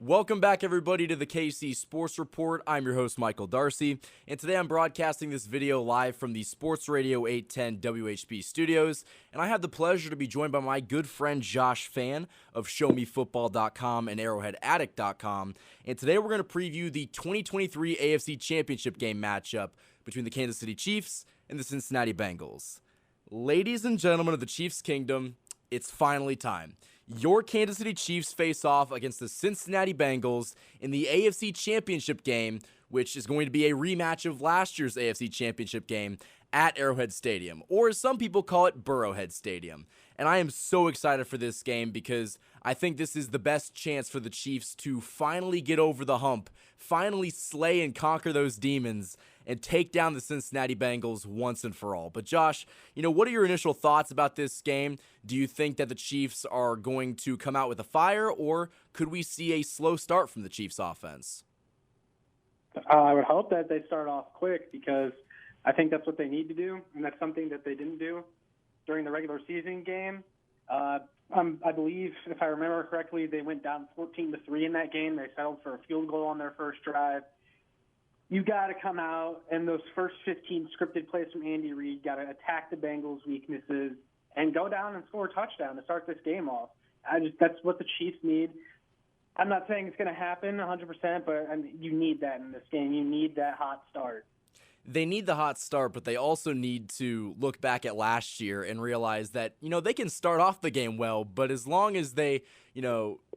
Welcome back, everybody, to the KC Sports Report. I'm your host, Michael Darcy, and today I'm broadcasting this video live from the Sports Radio 810 WHB studios, and I have the pleasure to be joined by my good friend Josh Fan of ShowMeFootball.com and ArrowheadAddict.com, and today we're going to preview the 2023 AFC Championship game matchup between the Kansas City Chiefs and the Cincinnati Bengals. Ladies and gentlemen of the Chiefs Kingdom, it's finally time. Your Kansas City Chiefs face off against the Cincinnati Bengals in the AFC Championship game, which is going to be a rematch of last year's AFC Championship game at Arrowhead Stadium, or as some people call it, Burrowhead Stadium. And I am so excited for this game because I think this is the best chance for the Chiefs to finally get over the hump, finally slay and conquer those demons, and take down the Cincinnati Bengals once and for all. But Josh, what are your initial thoughts about this game? Do you think that the Chiefs are going to come out with a fire, or could we see a slow start from the Chiefs offense? I would hope that they start off quick because I think that's what they need to do, and that's something that they didn't do during the regular season game. I believe, if I remember correctly, they went down 14-3 in that game. They settled for a field goal on their first drive. You got to come out, and those first 15 scripted plays from Andy Reid, got to attack the Bengals' weaknesses and go down and score a touchdown to start this game off. That's what the Chiefs need. I'm not saying it's going to happen 100%, but you need that in this game. You need that hot start. They need the hot start, but they also need to look back at last year and realize that, they can start off the game well, but as long as they,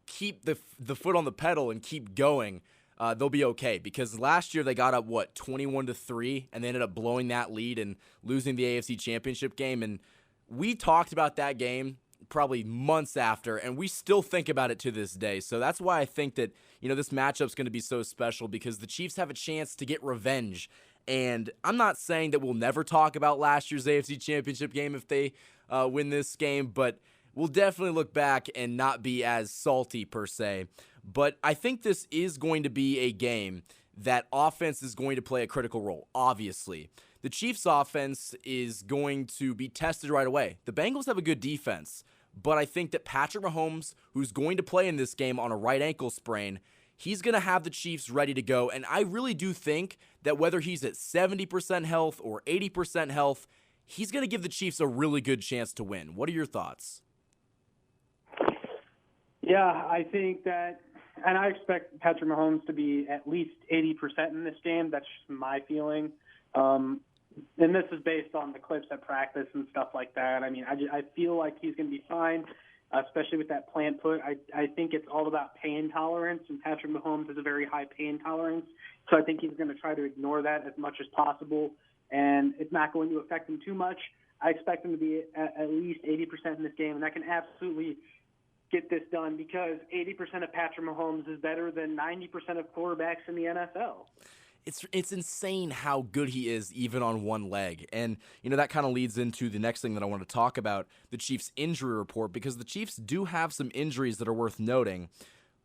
keep the foot on the pedal and keep going, they'll be okay. Because last year they got up, 21-3, and they ended up blowing that lead and losing the AFC Championship game. And we talked about that game probably months after, and we still think about it to this day. So that's why I think that, this matchup's going to be so special, because the Chiefs have a chance to get revenge. And I'm not saying that we'll never talk about last year's AFC Championship game if they win this game, but we'll definitely look back and not be as salty per se. But I think this is going to be a game that offense is going to play a critical role, obviously. The Chiefs' offense is going to be tested right away. The Bengals have a good defense, but I think that Patrick Mahomes, who's going to play in this game on a right ankle sprain, he's going to have the Chiefs ready to go, and I really do think that whether he's at 70% health or 80% health, he's going to give the Chiefs a really good chance to win. What are your thoughts? Yeah, I think that, and I expect Patrick Mahomes to be at least 80% in this game. That's just my feeling. And this is based on the clips at practice and stuff like that. I feel like he's going to be fine, especially with that plant foot. I think it's all about pain tolerance, and Patrick Mahomes has a very high pain tolerance. So I think he's going to try to ignore that as much as possible, and it's not going to affect him too much. I expect him to be at least 80% in this game, and I can absolutely get this done because 80% of Patrick Mahomes is better than 90% of quarterbacks in the NFL. It's insane how good he is even on one leg. And, that kind of leads into the next thing that I want to talk about, the Chiefs' injury report, because the Chiefs do have some injuries that are worth noting.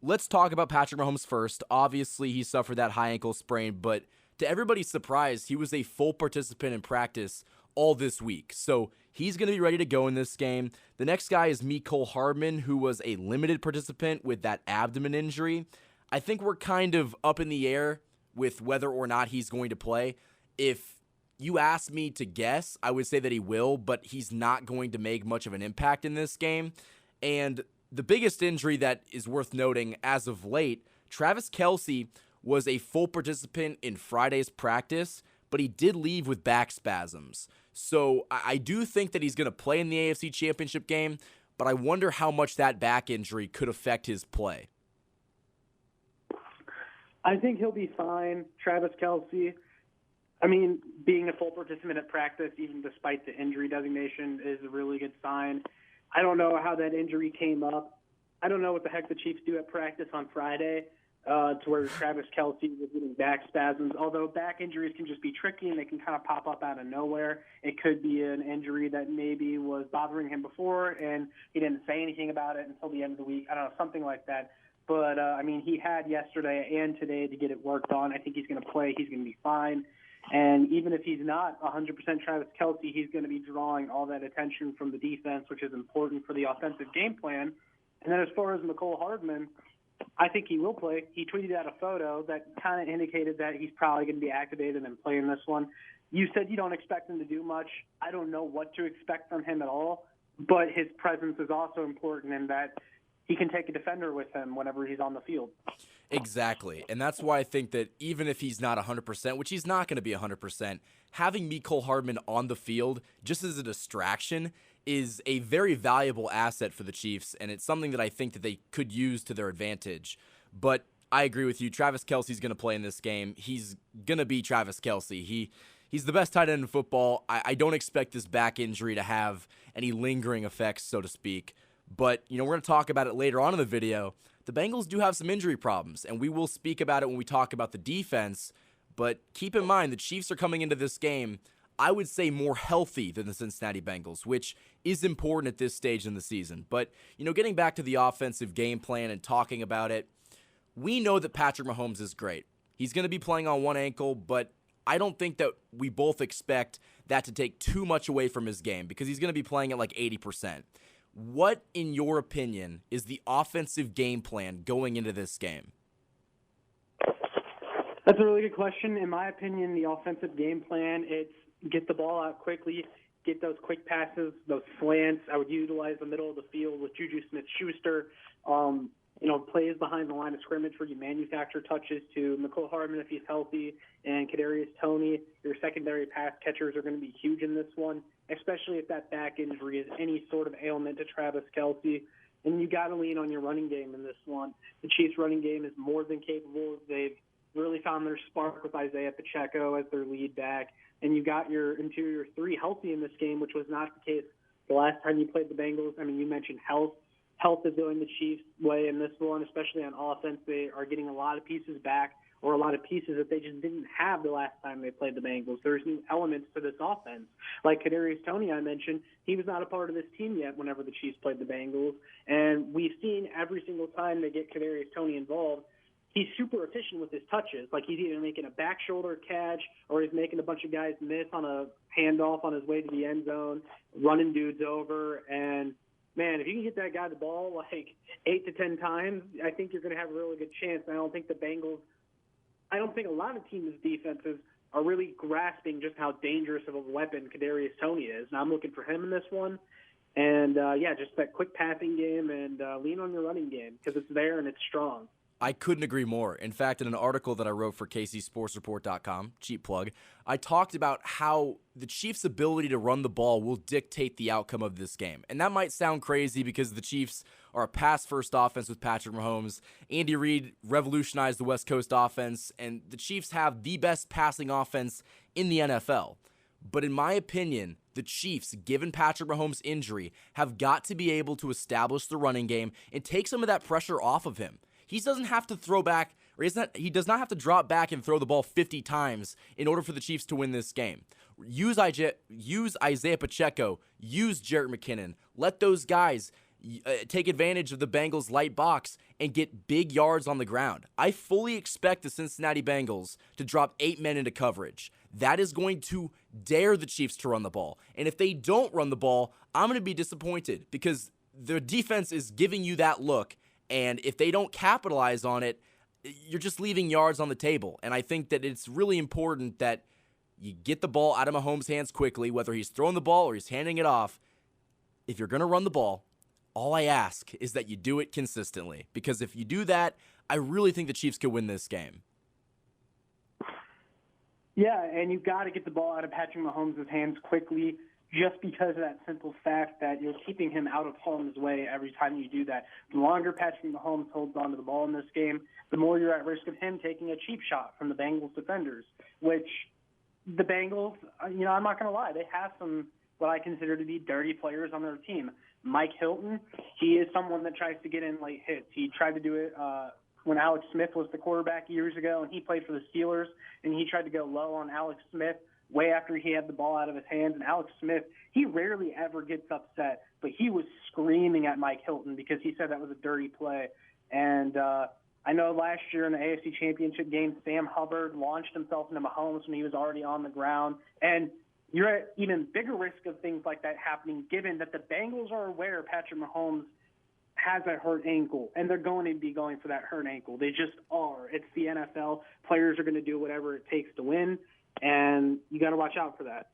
Let's talk about Patrick Mahomes first. Obviously, he suffered that high ankle sprain, but to everybody's surprise, he was a full participant in practice all this week. So he's going to be ready to go in this game. The next guy is Mecole Hardman, who was a limited participant with that abdomen injury. I think we're kind of up in the air with whether or not he's going to play. If you ask me to guess, I would say that he will, but he's not going to make much of an impact in this game. And the biggest injury that is worth noting as of late, Travis Kelce was a full participant in Friday's practice, but he did leave with back spasms. So I do think that he's going to play in the AFC Championship game, but I wonder how much that back injury could affect his play. I think he'll be fine. Travis Kelce, being a full participant at practice, even despite the injury designation, is a really good sign. I don't know how that injury came up. I don't know what the heck the Chiefs do at practice on Friday to where Travis Kelce was getting back spasms. Although back injuries can just be tricky and they can kind of pop up out of nowhere. It could be an injury that maybe was bothering him before and he didn't say anything about it until the end of the week. I don't know, something like that. But, he had yesterday and today to get it worked on. I think he's going to play. He's going to be fine. And even if he's not 100% Travis Kelce, he's going to be drawing all that attention from the defense, which is important for the offensive game plan. And then as far as Mecole Hardman, I think he will play. He tweeted out a photo that kind of indicated that he's probably going to be activated and play in this one. You said you don't expect him to do much. I don't know what to expect from him at all, but his presence is also important in that he can take a defender with him whenever he's on the field. Exactly. And that's why I think that even if he's not 100%, which he's not going to be 100%, having Mecole Hardman on the field just as a distraction is a very valuable asset for the Chiefs, and it's something that I think that they could use to their advantage. But I agree with you. Travis Kelce's going to play in this game. He's going to be Travis Kelce. He's the best tight end in football. I don't expect this back injury to have any lingering effects, so to speak. But, we're going to talk about it later on in the video. The Bengals do have some injury problems, and we will speak about it when we talk about the defense. But keep in mind, the Chiefs are coming into this game, I would say, more healthy than the Cincinnati Bengals, which is important at this stage in the season. But, getting back to the offensive game plan and talking about it, we know that Patrick Mahomes is great. He's going to be playing on one ankle, but I don't think that we both expect that to take too much away from his game because he's going to be playing at like 80%. What, in your opinion, is the offensive game plan going into this game? That's a really good question. In my opinion, the offensive game plan, it's get the ball out quickly, get those quick passes, those slants. I would utilize the middle of the field with Juju Smith-Schuster. Plays behind the line of scrimmage where you manufacture touches to Mecole Hardman if he's healthy and Kadarius Toney. Your secondary pass catchers are going to be huge in this one, especially if that back injury is any sort of ailment to Travis Kelce. And you got to lean on your running game in this one. The Chiefs' running game is more than capable. They've really found their spark with Isaiah Pacheco as their lead back. And you got your interior three healthy in this game, which was not the case the last time you played the Bengals. I mean, you mentioned health. Health is going the Chiefs' way in this one, especially on offense. They are getting a lot of pieces back, or a lot of pieces that they just didn't have the last time they played the Bengals. There's new elements to this offense. Like Kadarius Toney, I mentioned, he was not a part of this team yet whenever the Chiefs played the Bengals. And we've seen every single time they get Kadarius Toney involved, he's super efficient with his touches. Like he's either making a back shoulder catch or he's making a bunch of guys miss on a handoff on his way to the end zone, running dudes over. And man, if you can get that guy the ball like 8 to 10 times, I think you're going to have a really good chance. I don't think a lot of teams' defenses are really grasping just how dangerous of a weapon Kadarius Toney is. And I'm looking for him in this one. And, just that quick passing game and lean on your running game because it's there and it's strong. I couldn't agree more. In fact, in an article that I wrote for KCSportsReport.com, cheap plug, I talked about how the Chiefs' ability to run the ball will dictate the outcome of this game. And that might sound crazy because the Chiefs are a pass-first offense with Patrick Mahomes. Andy Reid revolutionized the West Coast offense, and the Chiefs have the best passing offense in the NFL. But in my opinion, the Chiefs, given Patrick Mahomes' injury, have got to be able to establish the running game and take some of that pressure off of him. He doesn't have to throw back, or he does not have to drop back and throw the ball 50 times in order for the Chiefs to win this game. Use Isaiah Pacheco, use Jerick McKinnon. Let those guys take advantage of the Bengals' light box and get big yards on the ground. I fully expect the Cincinnati Bengals to drop 8 men into coverage. That is going to dare the Chiefs to run the ball. And if they don't run the ball, I'm going to be disappointed because the defense is giving you that look. And if they don't capitalize on it, you're just leaving yards on the table. And I think that it's really important that you get the ball out of Mahomes' hands quickly, whether he's throwing the ball or he's handing it off. If you're going to run the ball, all I ask is that you do it consistently. Because if you do that, I really think the Chiefs could win this game. Yeah, and you've got to get the ball out of Patrick Mahomes' hands quickly. Just because of that simple fact that you're keeping him out of harm's way every time you do that. The longer Patrick Mahomes holds onto the ball in this game, the more you're at risk of him taking a cheap shot from the Bengals defenders, which the Bengals, I'm not going to lie, they have some what I consider to be dirty players on their team. Mike Hilton, he is someone that tries to get in late hits. He tried to do it when Alex Smith was the quarterback years ago, and he played for the Steelers, and he tried to go low on Alex Smith way after he had the ball out of his hands. And Alex Smith, he rarely ever gets upset, but he was screaming at Mike Hilton because he said that was a dirty play. And I know last year in the AFC Championship game, Sam Hubbard launched himself into Mahomes when he was already on the ground. And you're at even bigger risk of things like that happening, given that the Bengals are aware Patrick Mahomes has a hurt ankle, and they're going to be going for that hurt ankle. They just are. It's the NFL. Players are going to do whatever it takes to win, and you got to watch out for that.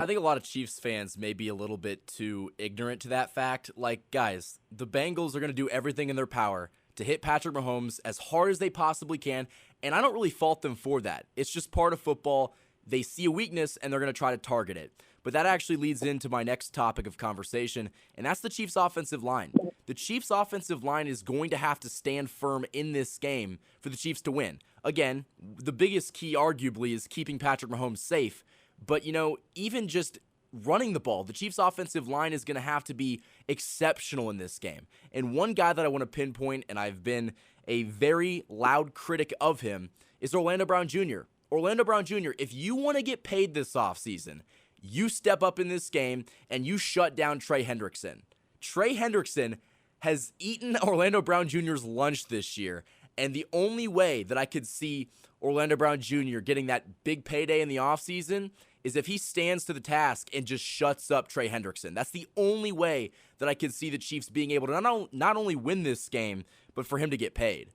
I think a lot of Chiefs fans may be a little bit too ignorant to that fact. Like, guys, the Bengals are going to do everything in their power to hit Patrick Mahomes as hard as they possibly can, and I don't really fault them for that. It's just part of football. They see a weakness, and they're going to try to target it. But that actually leads into my next topic of conversation, and that's the Chiefs' offensive line. The Chiefs' offensive line is going to have to stand firm in this game for the Chiefs to win. Again, the biggest key, arguably, is keeping Patrick Mahomes safe. But, even just running the ball, the Chiefs' offensive line is going to have to be exceptional in this game. And one guy that I want to pinpoint, and I've been a very loud critic of him, is Orlando Brown Jr. Orlando Brown Jr., if you want to get paid this offseason, you step up in this game and you shut down Trey Hendrickson. Trey Hendrickson has eaten Orlando Brown Jr.'s lunch this year, and the only way that I could see Orlando Brown Jr. getting that big payday in the offseason is if he stands to the task and just shuts up Trey Hendrickson. That's the only way that I could see the Chiefs being able to not only win this game, but for him to get paid.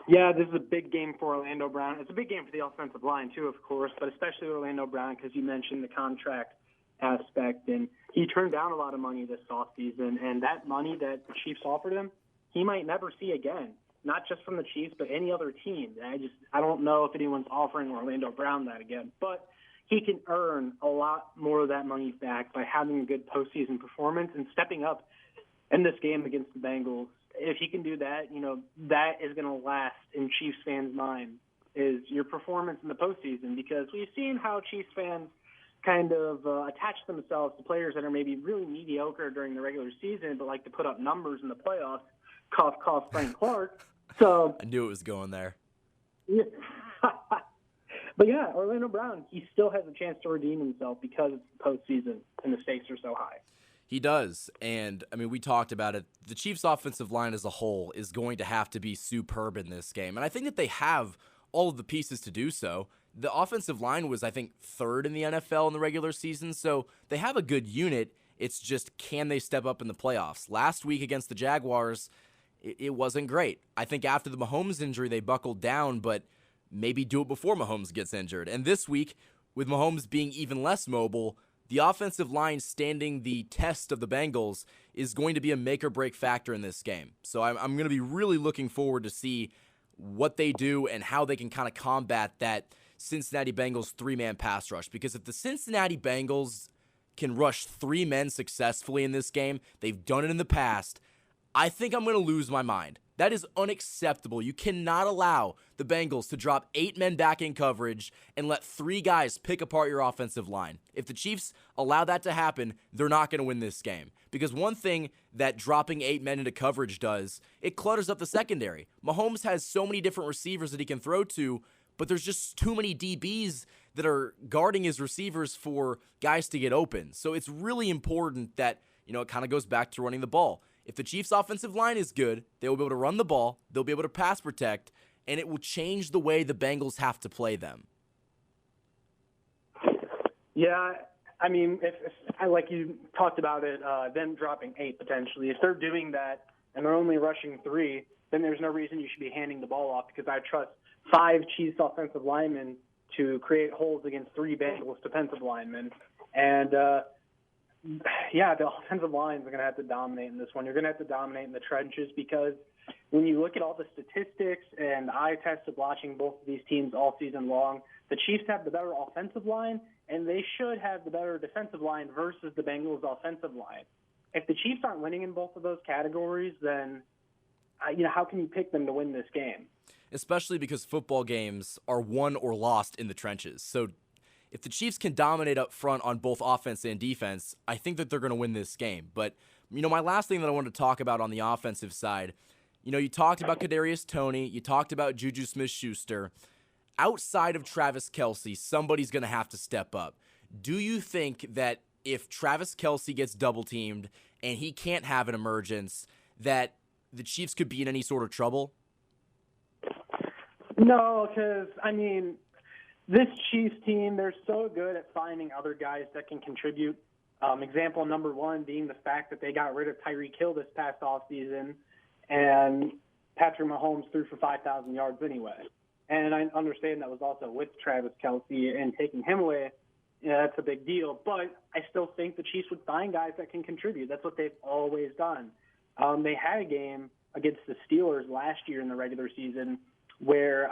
Yeah, this is a big game for Orlando Brown. It's a big game for the offensive line, too, of course, but especially Orlando Brown because you mentioned the contract aspect. And he turned down a lot of money this offseason, and that money that the Chiefs offered him, he might never see again, not just from the Chiefs, but any other team. I don't know if anyone's offering Orlando Brown that again, but he can earn a lot more of that money back by having a good postseason performance and stepping up in this game against the Bengals. If he can do that, that is going to last in Chiefs fans' mind, is your performance in the postseason, because we've seen how Chiefs fans kind of attach themselves to players that are maybe really mediocre during the regular season but like to put up numbers in the playoffs. Cough, cough, Frank Clark. So I knew it was going there. Yeah. But yeah, Orlando Brown, he still has a chance to redeem himself because it's the postseason and the stakes are so high. He does, and we talked about it. The Chiefs' offensive line as a whole is going to have to be superb in this game, and I think that they have all of the pieces to do so. The offensive line was, I think, third in the NFL in the regular season, so they have a good unit. It's just, can they step up in the playoffs? Last week against the Jaguars, it wasn't great. I think after the Mahomes injury, they buckled down, but maybe do it before Mahomes gets injured. And this week, with Mahomes being even less mobile, the offensive line standing the test of the Bengals is going to be a make-or-break factor in this game. So I'm going to be really looking forward to see what they do and how they can kind of combat that Cincinnati Bengals three-man pass rush. Because if the Cincinnati Bengals can rush three men successfully in this game, they've done it in the past, I think I'm going to lose my mind. That is unacceptable. You cannot allow the Bengals to drop 8 men back in coverage and let 3 guys pick apart your offensive line. If the Chiefs allow that to happen, they're not going to win this game. Because one thing that dropping 8 men into coverage does, it clutters up the secondary. Mahomes has so many different receivers that he can throw to, but there's just too many DBs that are guarding his receivers for guys to get open. So it's really important that, it kind of goes back to running the ball. If the Chiefs' offensive line is good, they will be able to run the ball, they'll be able to pass protect, and it will change the way the Bengals have to play them. Yeah, if like you talked about it, them dropping 8 potentially. If they're doing that and they're only rushing 3, then there's no reason you should be handing the ball off, because I trust 5 Chiefs offensive linemen to create holes against 3 Bengals defensive linemen. And yeah, the offensive lines are going to have to dominate in this one. You're going to have to dominate in the trenches, because when you look at all the statistics, and I tested watching both of these teams all season long, the Chiefs have the better offensive line, and they should have the better defensive line versus the Bengals' offensive line. If the Chiefs aren't winning in both of those categories, then how can you pick them to win this game? Especially because football games are won or lost in the trenches. So if the Chiefs can dominate up front on both offense and defense, I think that they're going to win this game. But, my last thing that I wanted to talk about on the offensive side, you talked about Kadarius Toney, you talked about Juju Smith-Schuster. Outside of Travis Kelce, somebody's going to have to step up. Do you think that if Travis Kelce gets double-teamed and he can't have an emergence, that the Chiefs could be in any sort of trouble? No, because, this Chiefs team, they're so good at finding other guys that can contribute Example number one being the fact that they got rid of Tyreek Hill this past offseason, and Patrick Mahomes threw for 5,000 yards anyway. And I understand that was also with Travis Kelce, and taking him away, that's a big deal. But I still think the Chiefs would find guys that can contribute. That's what they've always done. They had a game against the Steelers last year in the regular season where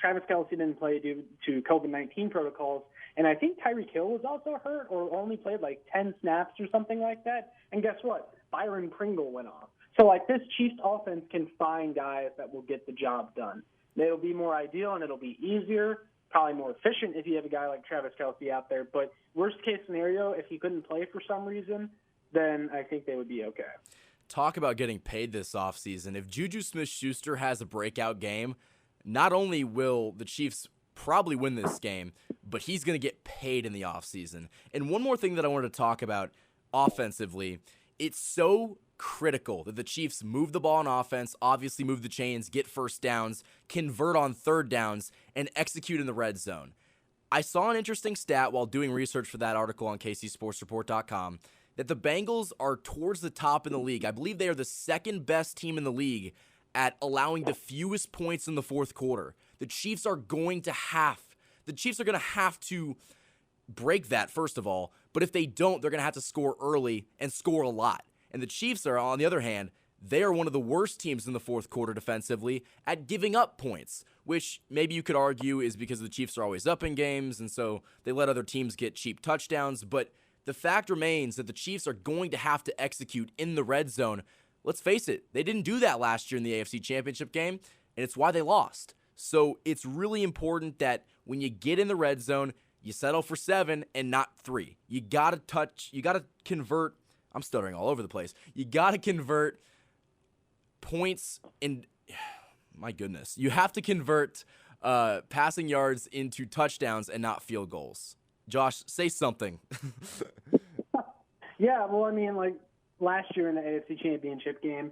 Travis Kelce didn't play due to COVID-19 protocols, and I think Tyreek Hill was also hurt or only played like 10 snaps or something like that. And guess what? Byron Pringle went off. So, like, this Chiefs offense can find guys that will get the job done. It'll be more ideal and it'll be easier, probably more efficient if you have a guy like Travis Kelce out there. But worst case scenario, if he couldn't play for some reason, then I think they would be okay. Talk about getting paid this offseason. If Juju Smith-Schuster has a breakout game, not only will the Chiefs probably win this game, but he's going to get paid in the offseason. And one more thing that I wanted to talk about offensively, it's so critical that the Chiefs move the ball on offense, obviously move the chains, get first downs, convert on third downs, and execute in the red zone. I saw an interesting stat while doing research for that article on KCSportsReport.com that the Bengals are towards the top in the league. I believe they are the second best team in the league at allowing the fewest points in the fourth quarter. The Chiefs are going to have to break that, first of all, but if they don't, they're going to have to score early and score a lot. And the Chiefs are, on the other hand, they are one of the worst teams in the fourth quarter defensively at giving up points, which maybe you could argue is because the Chiefs are always up in games, and so they let other teams get cheap touchdowns. But the fact remains that the Chiefs are going to have to execute in the red zone. Let's face it, they didn't do that last year in the AFC Championship game, and it's why they lost. So it's really important that when you get in the red zone, you settle for 7 and not 3. You got to convert. I'm stuttering all over the place. You got to convert points in, my goodness. You have to convert passing yards into touchdowns and not field goals. Josh, say something. Yeah, well, I mean, like last year in the AFC Championship game,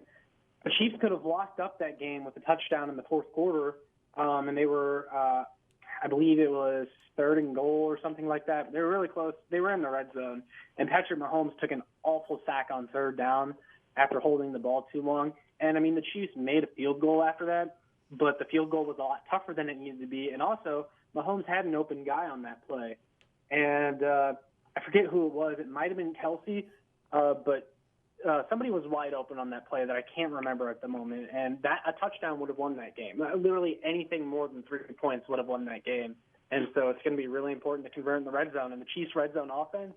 the Chiefs could have locked up that game with a touchdown in the fourth quarter, and they were, I believe it was 3rd and goal or something like that. They were really close. They were in the red zone, and Patrick Mahomes took an awful sack on 3rd down after holding the ball too long. And, I mean, the Chiefs made a field goal after that, but the field goal was a lot tougher than it needed to be. And also, Mahomes had an open guy on that play. And I forget who it was. It might have been Kelce, but somebody was wide open on that play that I can't remember at the moment. And a touchdown would have won that game. Literally anything more than 3 points would have won that game. And so it's going to be really important to convert in the red zone. And the Chiefs' red zone offense,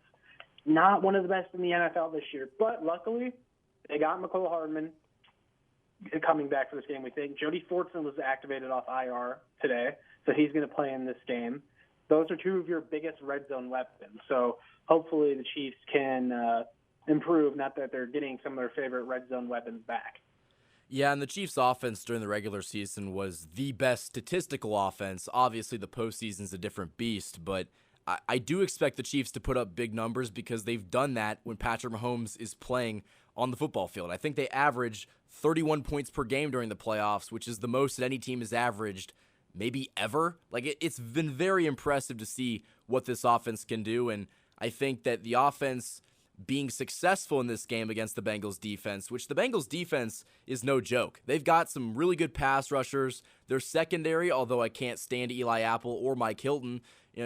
not one of the best in the NFL this year. But luckily, they got McCole Hardman coming back for this game, we think. Jody Fortson was activated off IR today, so he's going to play in this game. Those are 2 of your biggest red zone weapons. So hopefully the Chiefs can improve, not that they're getting some of their favorite red zone weapons back. Yeah, and the Chiefs' offense during the regular season was the best statistical offense. Obviously, the postseason's a different beast, but I do expect the Chiefs to put up big numbers because they've done that when Patrick Mahomes is playing on the football field. I think they average 31 points per game during the playoffs, which is the most that any team has averaged maybe ever. Like, it's been very impressive to see what this offense can do, and I think that the offense being successful in this game against the Bengals defense, which the Bengals defense is no joke. They've got some really good pass rushers. Their secondary, although I can't stand Eli Apple or Mike Hilton,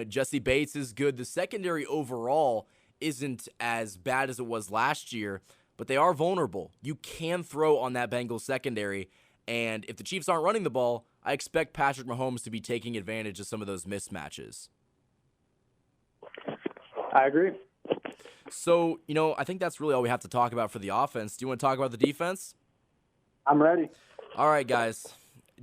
Jesse Bates is good. The secondary overall isn't as bad as it was last year, but they are vulnerable. You can throw on that Bengals secondary, and if the Chiefs aren't running the ball, I expect Patrick Mahomes to be taking advantage of some of those mismatches. I agree. So, I think that's really all we have to talk about for the offense. Do you want to talk about the defense? I'm ready. All right, guys.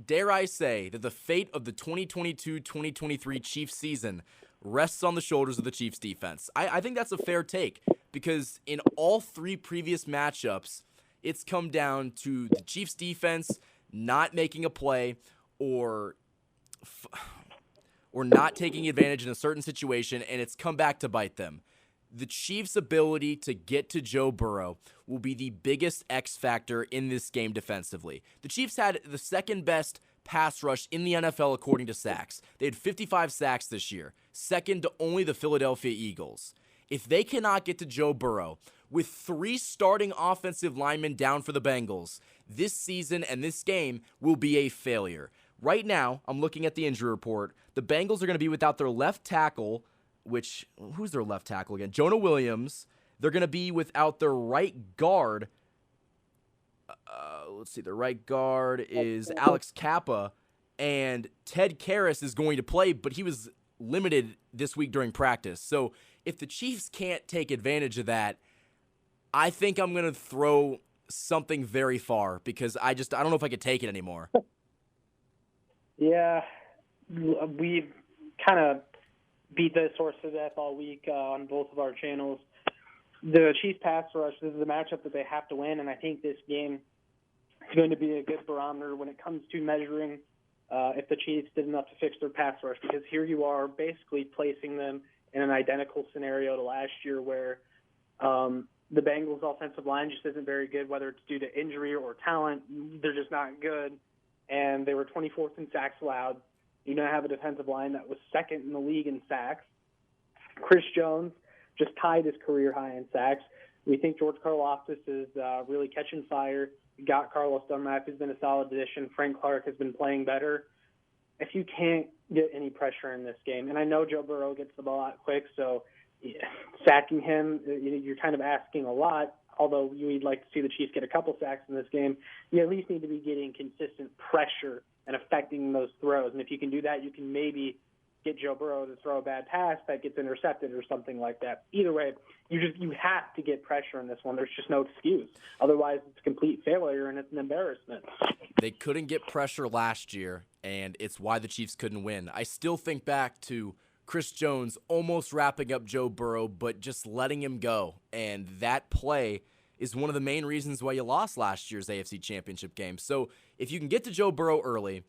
Dare I say that the fate of the 2022-2023 Chiefs season rests on the shoulders of the Chiefs defense. I think that's a fair take because in all 3 previous matchups, it's come down to the Chiefs defense not making a play or not taking advantage in a certain situation, and it's come back to bite them. The Chiefs' ability to get to Joe Burrow will be the biggest X factor in this game defensively. The Chiefs had the second best pass rush in the NFL according to sacks. They had 55 sacks this year, second to only the Philadelphia Eagles. If they cannot get to Joe Burrow with 3 starting offensive linemen down for the Bengals, this season and this game will be a failure. Right now, I'm looking at the injury report. The Bengals are going to be without their left tackle, who's their left tackle again? Jonah Williams. They're going to be without their right guard. Let's see, their right guard is Alex Kappa, and Ted Karras is going to play, but he was limited this week during practice. So if the Chiefs can't take advantage of that, I think I'm going to throw something very far because I don't know if I could take it anymore. Yeah, we've kind of beat this horse to death all week on both of our channels. The Chiefs pass rush, this is a matchup that they have to win, and I think this game is going to be a good barometer when it comes to measuring if the Chiefs did enough to fix their pass rush, because here you are basically placing them in an identical scenario to last year where the Bengals' offensive line just isn't very good, whether it's due to injury or talent. They're just not good, and they were 24th in sacks allowed. You now have a defensive line that was second in the league in sacks. Chris Jones just tied his career high in sacks. We think George Karlaftis is really catching fire. You got Carlos Dunlap, who's been a solid addition. Frank Clark has been playing better. If you can't get any pressure in this game, and I know Joe Burrow gets the ball out quick, so sacking him, you're kind of asking a lot, although you'd like to see the Chiefs get a couple sacks in this game. You at least need to be getting consistent pressure and affecting those throws. And if you can do that, you can maybe get Joe Burrow to throw a bad pass that gets intercepted or something like that. Either way, you have to get pressure in this one. There's just no excuse. Otherwise, it's a complete failure and it's an embarrassment. They couldn't get pressure last year, and it's why the Chiefs couldn't win. I still think back to Chris Jones almost wrapping up Joe Burrow, but just letting him go. And that play is one of the main reasons why you lost last year's AFC Championship game. So if you can get to Joe Burrow early,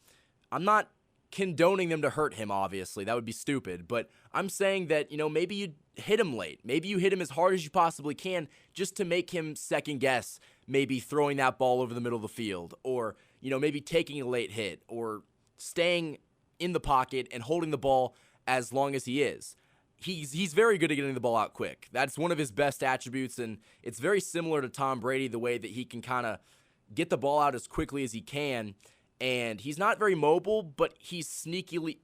I'm not condoning them to hurt him, obviously. That would be stupid. But I'm saying that, maybe you hit him late. Maybe you hit him as hard as you possibly can just to make him second guess maybe throwing that ball over the middle of the field, or, maybe taking a late hit, or staying in the pocket and holding the ball as long as he is. He's very good at getting the ball out quick. That's one of his best attributes, and it's very similar to Tom Brady, the way that he can kind of get the ball out as quickly as he can. And he's not very mobile, but he's sneakily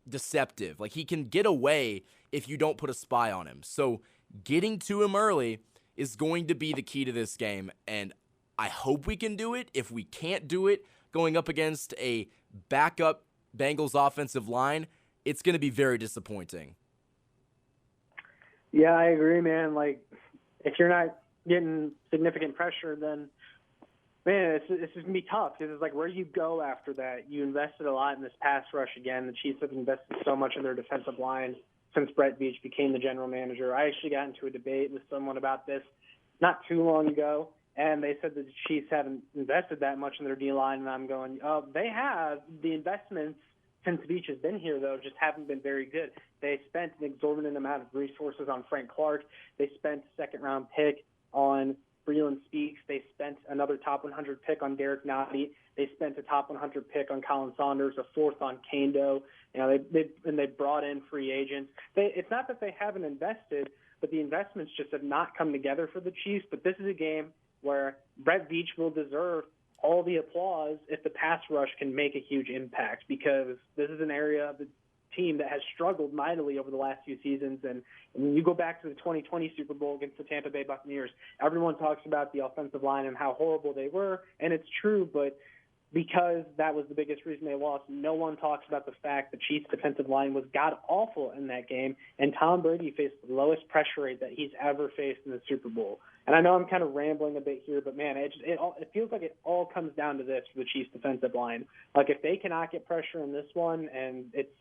deceptive. Like, he can get away if you don't put a spy on him. So getting to him early is going to be the key to this game, and I hope we can do it. If we can't do it going up against a backup Bengals offensive line, it's going to be very disappointing. Yeah, I agree, man. Like, if you're not getting significant pressure, then, man, it's just going to be tough. Because it's like, where do you go after that? You invested a lot in this pass rush again. The Chiefs have invested so much in their defensive line since Brett Veach became the general manager. I actually got into a debate with someone about this not too long ago, and they said that the Chiefs haven't invested that much in their D-line, and I'm going, oh, they have. The investments since Veach has been here, though, just haven't been very good. They spent an exorbitant amount of resources on Frank Clark. They spent a second-round pick on Breeland Speaks. They spent another top 100 pick on Derek Nottie. They spent a top 100 pick on Colin Saunders, a fourth on Kando. They brought in free agents. It's not that they haven't invested, but the investments just have not come together for the Chiefs. But this is a game where Brett Veach will deserve all the applause if the pass rush can make a huge impact, because this is an area of the team that has struggled mightily over the last few seasons. And when you go back to the 2020 Super Bowl against the Tampa Bay Buccaneers, everyone talks about the offensive line and how horrible they were, and it's true, but because that was the biggest reason they lost, no one talks about the fact the Chiefs' defensive line was god-awful in that game, and Tom Brady faced the lowest pressure rate that he's ever faced in the Super Bowl. And I know I'm kind of rambling a bit here, but, man, it feels like it all comes down to this for the Chiefs' defensive line. Like, if they cannot get pressure in this one and it's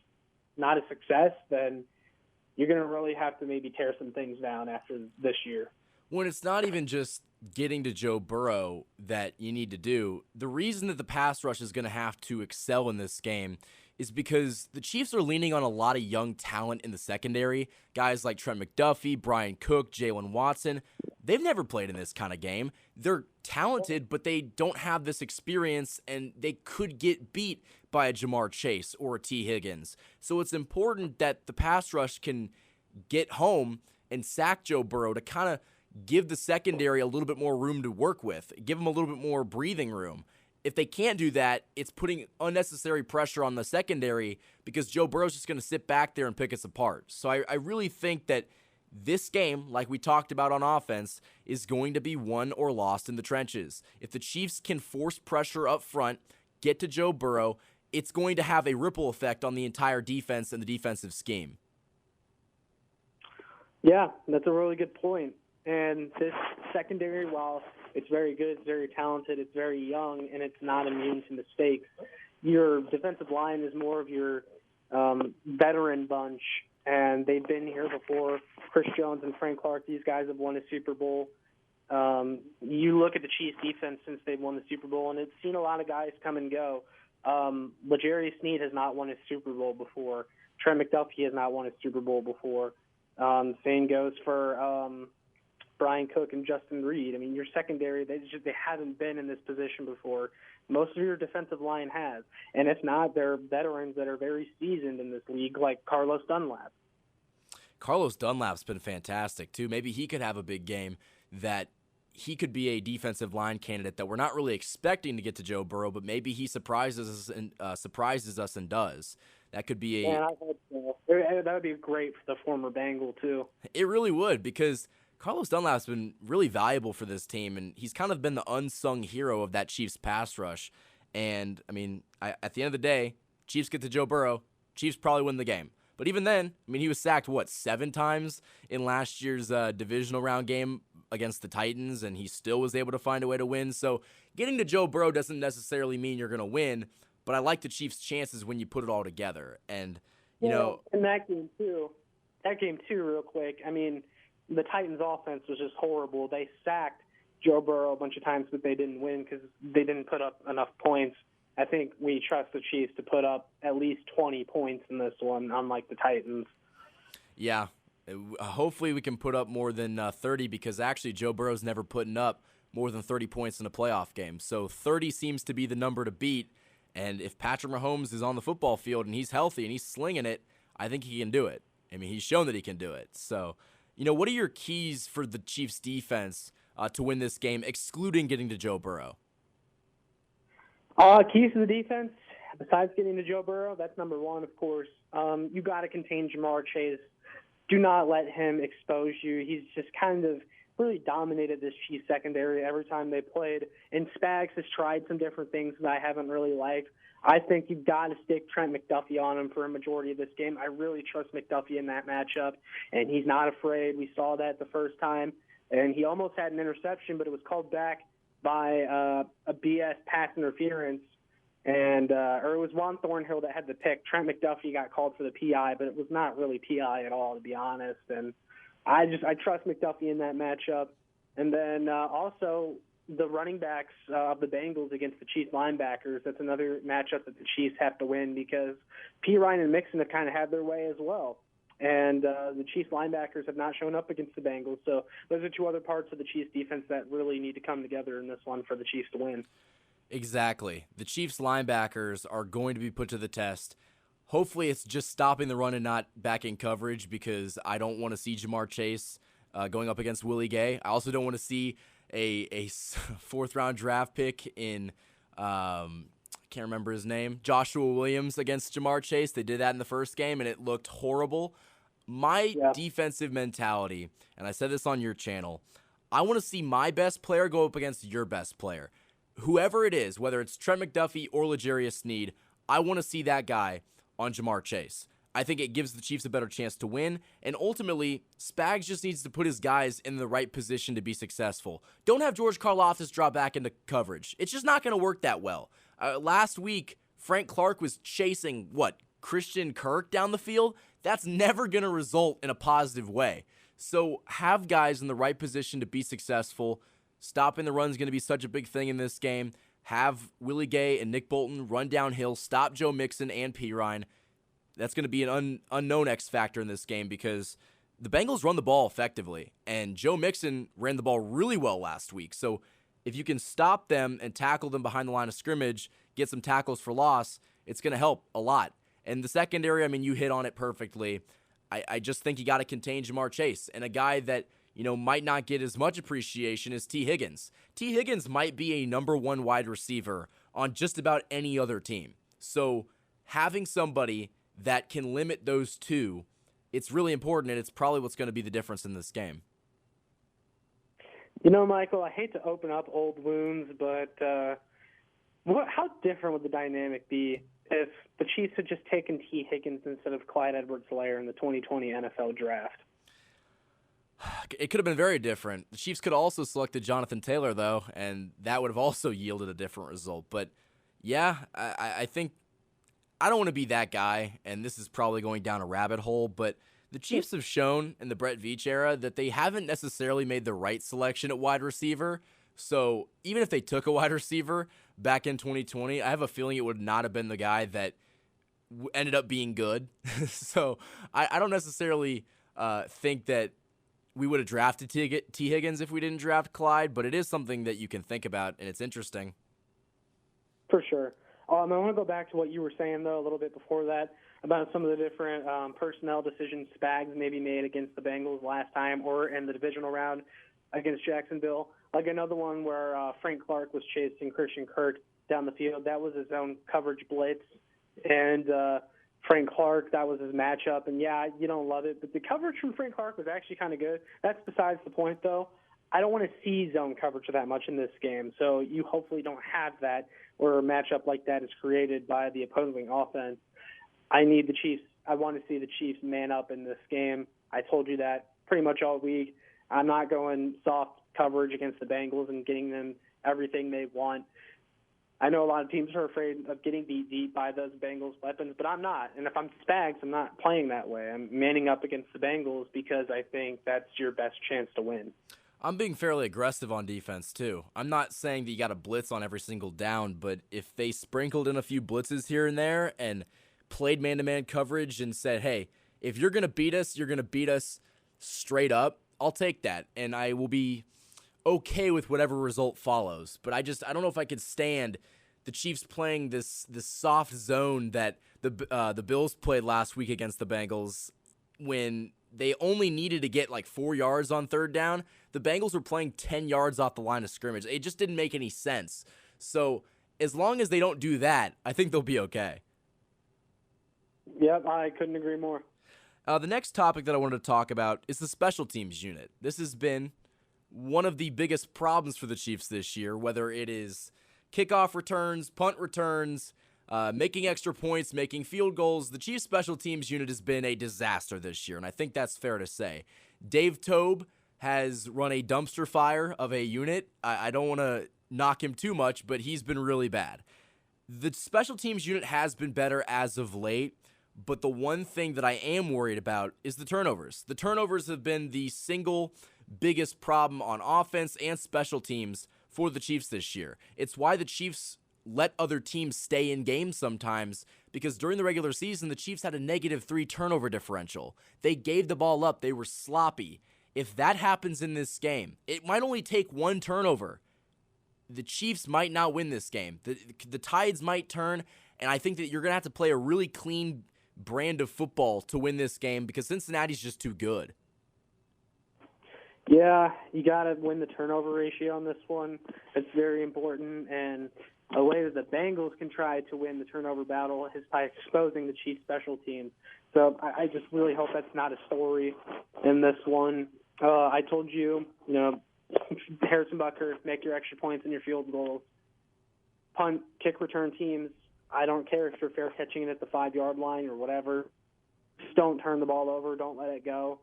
not a success, then you're going to really have to maybe tear some things down after this year. When it's not even just getting to Joe Burrow that you need to do, the reason that the pass rush is going to have to excel in this game is because the Chiefs are leaning on a lot of young talent in the secondary. Guys like Trent McDuffie, Brian Cook, Jalen Watson. They've never played in this kind of game. They're talented, but they don't have this experience, and they could get beat by a Jamar Chase or a T. Higgins. So it's important that the pass rush can get home and sack Joe Burrow to kind of give the secondary a little bit more room to work with, give them a little bit more breathing room. If they can't do that, it's putting unnecessary pressure on the secondary because Joe Burrow's just going to sit back there and pick us apart. So I really think that this game, like we talked about on offense, is going to be won or lost in the trenches. If the Chiefs can force pressure up front, get to Joe Burrow, it's going to have a ripple effect on the entire defense and the defensive scheme. Yeah, that's a really good point. And this secondary, while it's very good, it's very talented, it's very young, and it's not immune to mistakes, your defensive line is more of your veteran bunch, and they've been here before. Chris Jones and Frank Clark, these guys have won a Super Bowl. You look at the Chiefs' defense since they've won the Super Bowl, and it's seen a lot of guys come and go. L'Jarius Sneed has not won a Super Bowl before. Trent McDuffie has not won a Super Bowl before. Same goes for Brian Cook and Justin Reed. I mean, your secondary, they haven't been in this position before. Most of your defensive line has. And if not, they're veterans that are very seasoned in this league, like Carlos Dunlap. Carlos Dunlap's been fantastic, too. Maybe he could have a big game that he could be a defensive line candidate that we're not really expecting to get to Joe Burrow, but maybe he surprises us and does. That could be I hope so. That would be great for the former Bengal, too. It really would, because Carlos Dunlap's been really valuable for this team, and he's kind of been the unsung hero of that Chiefs pass rush. And, I mean, at the end of the day, Chiefs get to Joe Burrow, Chiefs probably win the game. But even then, I mean, he was sacked, 7 times in last year's divisional round game against the Titans, and he still was able to find a way to win. So getting to Joe Burrow doesn't necessarily mean you're going to win, but I like the Chiefs' chances when you put it all together. And, you know. And that game, too, real quick, I mean, the Titans' offense was just horrible. They sacked Joe Burrow a bunch of times, but they didn't win because they didn't put up enough points. I think we trust the Chiefs to put up at least 20 points in this one, unlike the Titans. Yeah. Hopefully we can put up more than 30 because actually Joe Burrow's never putting up more than 30 points in a playoff game. So 30 seems to be the number to beat. And if Patrick Mahomes is on the football field and he's healthy and he's slinging it, I think he can do it. I mean, he's shown that he can do it. So, what are your keys for the Chiefs defense to win this game, excluding getting to Joe Burrow? Keys to the defense, besides getting to Joe Burrow, that's number one, of course. You got to contain Jamar Chase. Do not let him expose you. He's just kind of really dominated this Chiefs secondary every time they played. And Spags has tried some different things that I haven't really liked. I think you've got to stick Trent McDuffie on him for a majority of this game. I really trust McDuffie in that matchup, and he's not afraid. We saw that the first time, and he almost had an interception, but it was called back by a BS pass interference, and or it was Juan Thornhill that had the pick. Trent McDuffie got called for the PI, but it was not really PI at all, to be honest. And I trust McDuffie in that matchup. And then also the running backs of the Bengals against the Chiefs linebackers. That's another matchup that the Chiefs have to win because Ryan and Mixon have kind of had their way as well. And the Chiefs linebackers have not shown up against the Bengals. So those are two other parts of the Chiefs defense that really need to come together in this one for the Chiefs to win. Exactly. The Chiefs linebackers are going to be put to the test. Hopefully it's just stopping the run and not backing coverage because I don't want to see Jamar Chase going up against Willie Gay. I also don't want to see a fourth-round draft pick in I can't remember his name, Joshua Williams against Jamar Chase. They did that in the first game, and it looked horrible. My defensive mentality, and I said this on your channel, I want to see my best player go up against your best player. Whoever it is, whether it's Trent McDuffie or L'Jarius Sneed, I want to see that guy on Jamar Chase. I think it gives the Chiefs a better chance to win, and ultimately, Spags just needs to put his guys in the right position to be successful. Don't have George Karlaftis drop back into coverage. It's just not going to work that well. Last week, Frank Clark was chasing, Christian Kirk down the field? That's never going to result in a positive way. So have guys in the right position to be successful. Stopping the run is going to be such a big thing in this game. Have Willie Gay and Nick Bolton run downhill, stop Joe Mixon and Pirine. That's going to be an unknown X factor in this game because the Bengals run the ball effectively, and Joe Mixon ran the ball really well last week. So if you can stop them and tackle them behind the line of scrimmage, get some tackles for loss, it's going to help a lot. And the secondary, I mean, you hit on it perfectly. I just think you got to contain Jamar Chase. And a guy that, might not get as much appreciation as T. Higgins. T. Higgins might be a number one wide receiver on just about any other team. So having somebody that can limit those two, it's really important, and it's probably what's going to be the difference in this game. Michael, I hate to open up old wounds, but how different would the dynamic be if the Chiefs had just taken T. Higgins instead of Clyde Edwards-Helaire in the 2020 NFL Draft? It could have been very different. The Chiefs could have also selected Jonathan Taylor, though, and that would have also yielded a different result. But, yeah, I think I don't want to be that guy, and this is probably going down a rabbit hole, but the Chiefs have shown in the Brett Veach era that they haven't necessarily made the right selection at wide receiver. So even if they took a wide receiver back in 2020, I have a feeling it would not have been the guy that ended up being good. So I don't necessarily think that we would have drafted T. Higgins if we didn't draft Clyde, but it is something that you can think about, and it's interesting. For sure. I want to go back to what you were saying, though, a little bit before that, about some of the different personnel decisions Spags maybe made against the Bengals last time or in the divisional round against Jacksonville. Like another one where Frank Clark was chasing Christian Kirk down the field. That was his own coverage blitz. And Frank Clark, that was his matchup. And, yeah, you don't love it. But the coverage from Frank Clark was actually kind of good. That's besides the point, though. I don't want to see zone coverage that much in this game. So you hopefully don't have that or a matchup like that is created by the opposing offense. I need the Chiefs. I want to see the Chiefs man up in this game. I told you that pretty much all week. I'm not going soft coverage against the Bengals and getting them everything they want. I know a lot of teams are afraid of getting beat deep by those Bengals weapons, but I'm not. And if I'm Spags, I'm not playing that way. I'm manning up against the Bengals because I think that's your best chance to win. I'm being fairly aggressive on defense, too. I'm not saying that you got to blitz on every single down, but if they sprinkled in a few blitzes here and there and played man-to-man coverage and said, hey, if you're going to beat us, you're going to beat us straight up, I'll take that. And I will be okay with whatever result follows. But I don't know if I could stand the Chiefs playing this soft zone that the Bills played last week against the Bengals when they only needed to get like 4 yards on third down. The Bengals were playing 10 yards off the line of scrimmage. It just didn't make any sense. So as long as they don't do that, I think they'll be okay. Yep, I couldn't agree more. The next topic that I wanted to talk about is the special teams unit. This has been one of the biggest problems for the Chiefs this year, whether it is kickoff returns, punt returns, making extra points, making field goals. The Chiefs special teams unit has been a disaster this year, and I think that's fair to say. Dave Toub has run a dumpster fire of a unit. I don't want to knock him too much, but he's been really bad. The special teams unit has been better as of late, but the one thing that I am worried about is the turnovers. The turnovers have been the single biggest problem on offense and special teams for the Chiefs this year. It's why the Chiefs let other teams stay in games sometimes, because during the regular season, the Chiefs had a -3 turnover differential. They gave the ball up. They were sloppy. If that happens in this game, it might only take one turnover. The Chiefs might not win this game. The tides might turn, and I think that you're going to have to play a really clean brand of football to win this game because Cincinnati's just too good. Yeah, you got to win the turnover ratio on this one. It's very important, and a way that the Bengals can try to win the turnover battle is by exposing the Chiefs special teams. So I just really hope that's not a story in this one. I told you, Harrison Butker, make your extra points and your field goals. Punt, kick return teams, I don't care if you're fair catching it at the 5-yard line or whatever. Just don't turn the ball over. Don't let it go.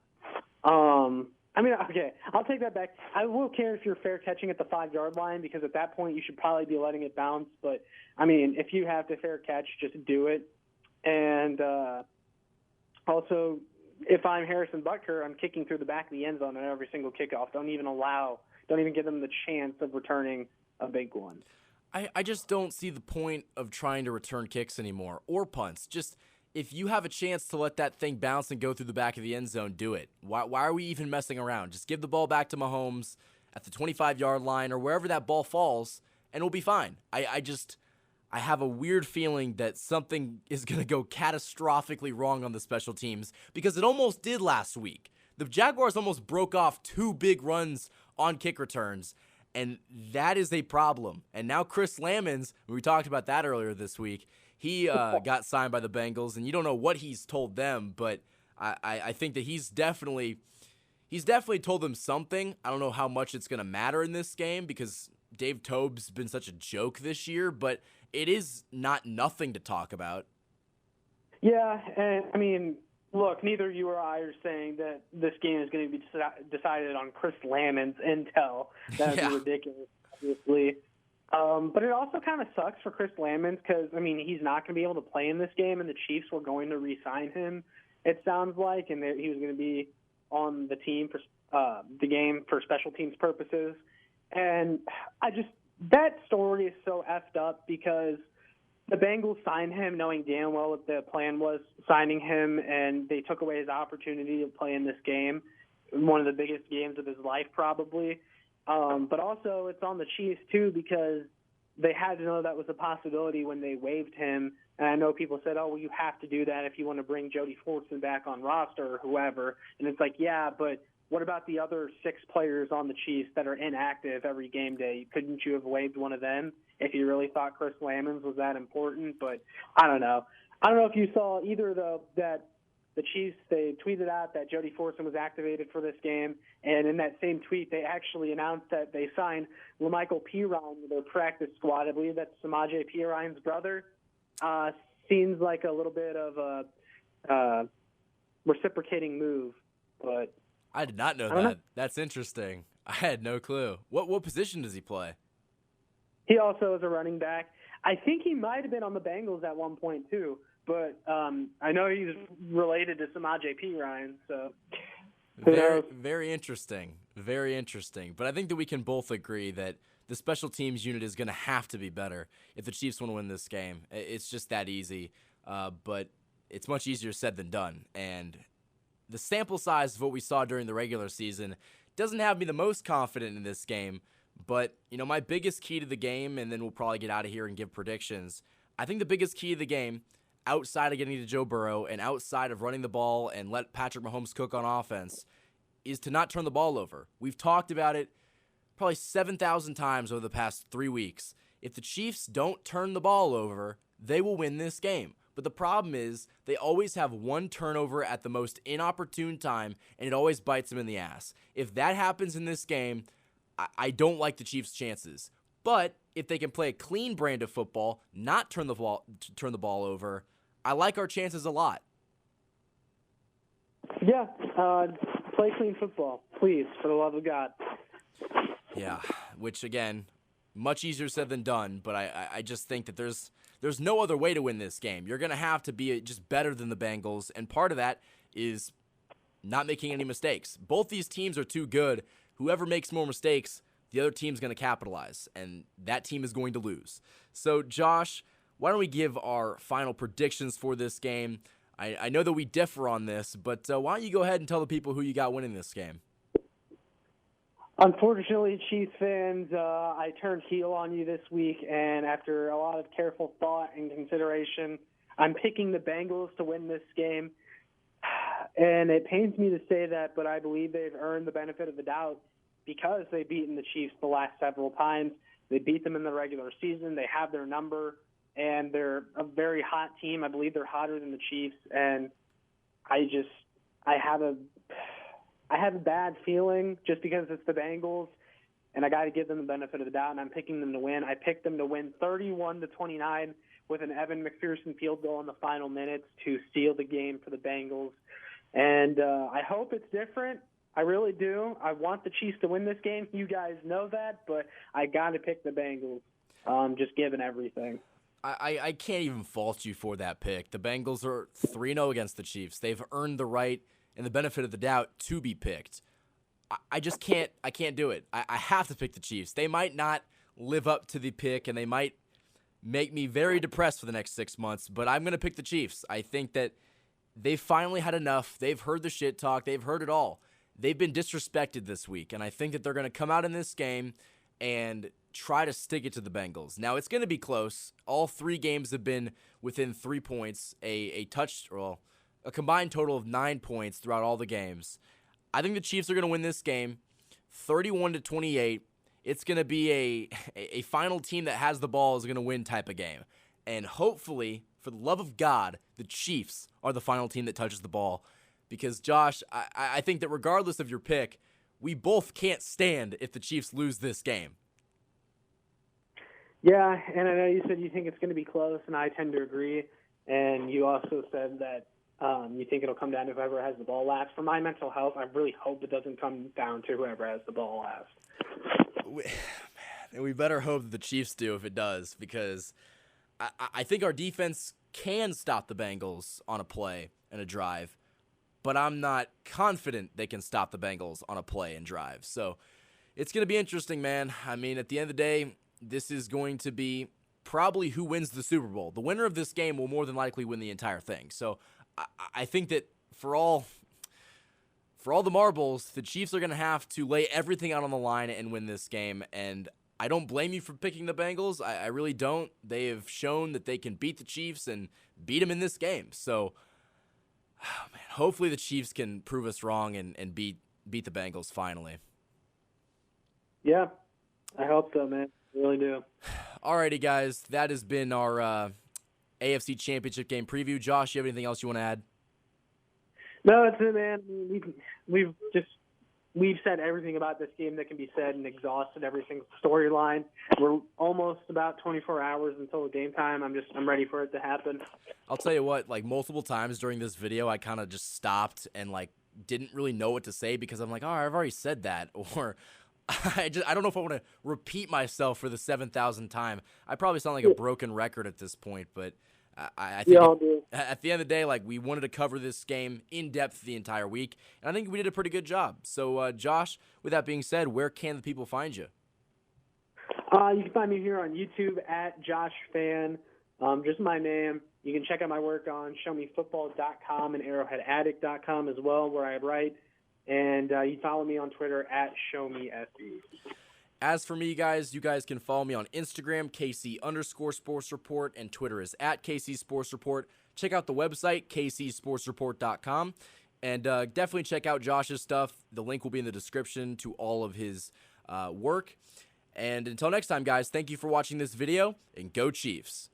Okay, I'll take that back. I will care if you're fair catching at the 5-yard line because at that point you should probably be letting it bounce. But, if you have to fair catch, just do it. And also, if I'm Harrison Butker, I'm kicking through the back of the end zone on every single kickoff. Don't even give them the chance of returning a big one. I just don't see the point of trying to return kicks anymore or punts. Just if you have a chance to let that thing bounce and go through the back of the end zone, do it. Why are we even messing around? Just give the ball back to Mahomes at the 25-yard line or wherever that ball falls, and we'll be fine. I have a weird feeling that something is going to go catastrophically wrong on the special teams because it almost did last week. The Jaguars almost broke off 2 big runs on kick returns, and that is a problem. And now Chris Lamons, we talked about that earlier this week, he got signed by the Bengals, and you don't know what he's told them, but I think that he's definitely told them something. I don't know how much it's going to matter in this game because Dave Tobe's been such a joke this year, but it is not nothing to talk about. Yeah, and I mean, look, neither you or I are saying that this game is going to be decided on Chris Lamons' intel. That would be ridiculous, obviously. But it also kind of sucks for Chris Lamons because, I mean, he's not going to be able to play in this game, and the Chiefs were going to re-sign him, it sounds like, and he was going to be on the team for the game for special teams purposes. And that story is so effed up because the Bengals signed him knowing damn well that the plan was signing him, and they took away his opportunity to play in this game, one of the biggest games of his life probably. But also it's on the Chiefs too because they had to know that was a possibility when they waived him. And I know people said, oh, well, you have to do that if you want to bring Jody Fortson back on roster or whoever. And it's like, yeah, but what about the other 6 players on the Chiefs that are inactive every game day? Couldn't you have waived one of them if you really thought Chris Lamons was that important? But I don't know. I don't know if you saw either, though, that the Chiefs, they tweeted out that Jody Fortson was activated for this game. And in that same tweet, they actually announced that they signed LaMichael Pirine to their practice squad. I believe that's Samaje Perine's brother. Seems like a little bit of a reciprocating move, but I did not know that. That's interesting. I had no clue. What position does he play? He also is a running back. I think he might have been on the Bengals at one point too, but I know he's related to Samaje Perine, so very interesting. Very interesting. But I think that we can both agree that the special teams unit is going to have to be better if the Chiefs want to win this game. It's just that easy, but it's much easier said than done. And the sample size of what we saw during the regular season doesn't have me the most confident in this game. But, my biggest key to the game, and then we'll probably get out of here and give predictions, I think the biggest key to the game, outside of getting to Joe Burrow and outside of running the ball and let Patrick Mahomes cook on offense, is to not turn the ball over. We've talked about it probably 7,000 times over the past 3 weeks. If the Chiefs don't turn the ball over, they will win this game. But the problem is they always have one turnover at the most inopportune time, and it always bites them in the ass. If that happens in this game, I don't like the Chiefs' chances. But if they can play a clean brand of football, not turn the ball over, I like our chances a lot. Yeah, play clean football, please, for the love of God. Yeah, which, again, much easier said than done, but I just think that there's no other way to win this game. You're going to have to be just better than the Bengals, and part of that is not making any mistakes. Both these teams are too good. Whoever makes more mistakes, the other team's going to capitalize, and that team is going to lose. So, Josh, why don't we give our final predictions for this game? I know that we differ on this, but why don't you go ahead and tell the people who you got winning this game? Unfortunately, Chiefs fans, I turned heel on you this week, and after a lot of careful thought and consideration, I'm picking the Bengals to win this game. And it pains me to say that, but I believe they've earned the benefit of the doubt because they've beaten the Chiefs the last several times. They beat them in the regular season. They have their number, and they're a very hot team. I believe they're hotter than the Chiefs, and I have a bad feeling just because it's the Bengals, and I got to give them the benefit of the doubt, and I'm picking them to win. I picked them to win 31-29 with an Evan McPherson field goal in the final minutes to seal the game for the Bengals. And I hope it's different. I really do. I want the Chiefs to win this game. You guys know that, but I got to pick the Bengals, just given everything. I can't even fault you for that pick. The Bengals are 3-0 against the Chiefs. They've earned the right and the benefit of the doubt to be picked. I just can't. I can't do it. I have to pick the Chiefs. They might not live up to the pick, and they might make me very depressed for the next 6 months, but I'm going to pick the Chiefs. I think that they've finally had enough. They've heard the shit talk. They've heard it all. They've been disrespected this week, and I think that they're going to come out in this game and try to stick it to the Bengals. Now, it's going to be close. All 3 games have been within 3 points, a combined total of 9 points throughout all the games. I think the Chiefs are going to win this game 31-28. It's going to be a final team that has the ball is going to win type of game. And hopefully, for the love of God, the Chiefs are the final team that touches the ball. Because, Josh, I think that regardless of your pick, we both can't stand if the Chiefs lose this game. Yeah, and I know you said you think it's going to be close, and I tend to agree. And you also said that you think it'll come down to whoever has the ball last. For my mental health, I really hope it doesn't come down to whoever has the ball last. We better hope that the Chiefs do if it does, because I think our defense can stop the Bengals on a play and a drive, but I'm not confident they can stop the Bengals on a play and drive. So it's going to be interesting, man. I mean, at the end of the day, this is going to be probably who wins the Super Bowl. The winner of this game will more than likely win the entire thing. So I think that for all the marbles, the Chiefs are going to have to lay everything out on the line and win this game. And I don't blame you for picking the Bengals. I really don't. They have shown that they can beat the Chiefs and beat them in this game. So, man, hopefully the Chiefs can prove us wrong and beat the Bengals finally. Yeah, I hope so, man. I really do. Alrighty, guys. That has been our AFC Championship game preview. Josh, you have anything else you want to add? No, that's it, man. We've said everything about this game that can be said and exhausted every single storyline. We're almost about 24 hours until game time. I'm ready for it to happen. I'll tell you what, like multiple times during this video, I kind of just stopped and like didn't really know what to say because I'm like, oh, I've already said that, or I don't know if I want to repeat myself for the 7,000th time. I probably sound like a broken record at this point, but I think at the end of the day, like, we wanted to cover this game in depth the entire week, and I think we did a pretty good job. So, Josh, with that being said, where can the people find you? You can find me here on YouTube at JoshFan, just my name. You can check out my work on ShowMeFootball.com and ArrowheadAddict.com as well, where I write. And you can follow me on Twitter at ShowMeFE. As for me, guys, you guys can follow me on Instagram, KC_Sports Report, and Twitter is at KC Sports Report. Check out the website, KCSportsReport.com, and definitely check out Josh's stuff. The link will be in the description to all of his work. And until next time, guys, thank you for watching this video, and go Chiefs.